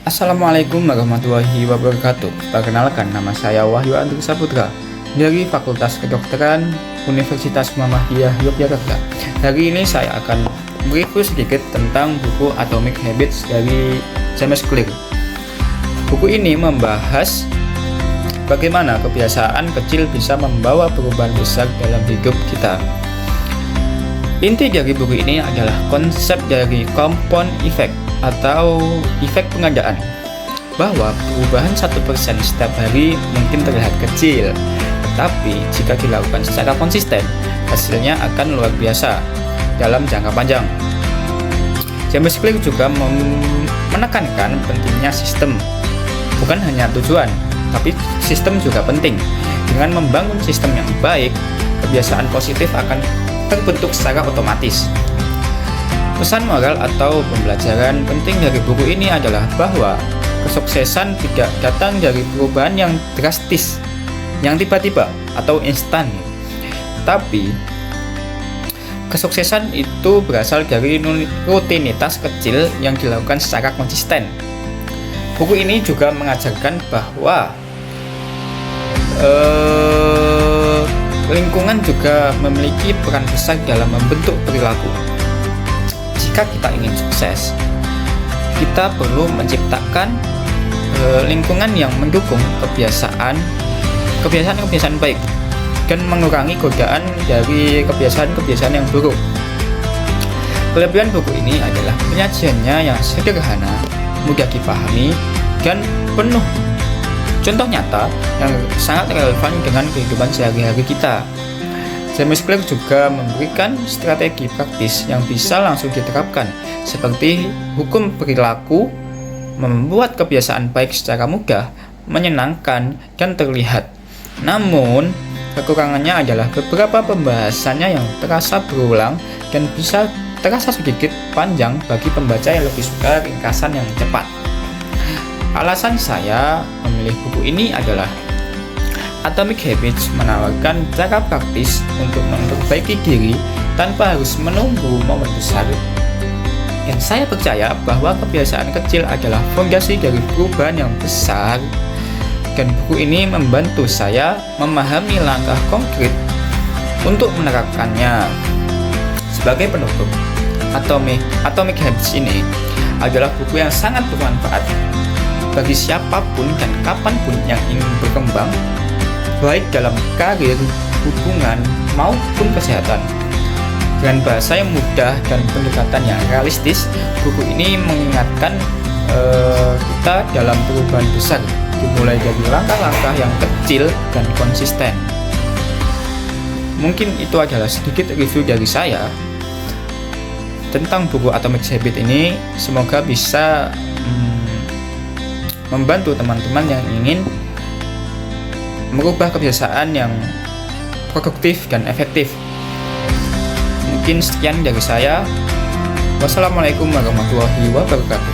Assalamualaikum warahmatullahi wabarakatuh. Perkenalkan, nama saya Wahyu Andri Saputra dari Fakultas Kedokteran Universitas Muhammadiyah Yogyakarta. Hari ini saya akan mereview sedikit tentang buku Atomic Habits dari James Clear. Buku ini membahas bagaimana kebiasaan kecil bisa membawa perubahan besar dalam hidup kita. Inti dari buku ini adalah konsep dari compound effect atau efek pengadaan, bahwa perubahan 1% setiap hari mungkin terlihat kecil, tetapi jika dilakukan secara konsisten, hasilnya akan luar biasa dalam jangka panjang. James Clear juga menekankan pentingnya sistem, bukan hanya tujuan, tapi sistem juga penting. Dengan membangun sistem yang baik, kebiasaan positif akan terbentuk secara otomatis. Pesan moral atau pembelajaran penting dari buku ini adalah bahwa kesuksesan tidak datang dari perubahan yang drastis, yang tiba-tiba atau instan, tapi kesuksesan itu berasal dari rutinitas kecil yang dilakukan secara konsisten. Buku ini juga mengajarkan bahwa lingkungan juga memiliki peran besar dalam membentuk perilaku. Jika kita ingin sukses, kita perlu menciptakan lingkungan yang mendukung kebiasaan baik dan mengurangi godaan dari kebiasaan yang buruk. Kelebihan buku ini adalah penyajiannya yang sederhana, mudah dipahami, dan penuh contoh nyata yang sangat relevan dengan kehidupan sehari-hari kita. James Clear juga memberikan strategi praktis yang bisa langsung diterapkan, seperti hukum perilaku, membuat kebiasaan baik secara mudah, menyenangkan, dan terlihat. Namun, kekurangannya adalah beberapa pembahasannya yang terasa berulang dan bisa terasa sedikit panjang bagi pembaca yang lebih suka ringkasan yang cepat. Alasan saya memilih buku ini adalah Atomic Habits menawarkan cara praktis untuk memperbaiki diri tanpa harus menunggu momen besar. Dan saya percaya bahwa kebiasaan kecil adalah fondasi dari perubahan yang besar. Dan buku ini membantu saya memahami langkah konkret untuk menerapkannya. Sebagai penutup, Atomic Habits ini adalah buku yang sangat bermanfaat bagi siapapun dan kapanpun yang ingin berkembang, baik dalam karir, hubungan, maupun kesehatan. Dengan bahasa yang mudah dan pendekatan yang realistis, buku ini mengingatkan kita dalam perubahan besar, dimulai dari langkah-langkah yang kecil dan konsisten. Mungkin itu adalah sedikit review dari saya tentang buku Atomic Habits ini. Semoga bisa membantu teman-teman yang ingin merubah kebiasaan yang produktif dan efektif. Mungkin sekian dari saya. Wassalamualaikum warahmatullahi wabarakatuh.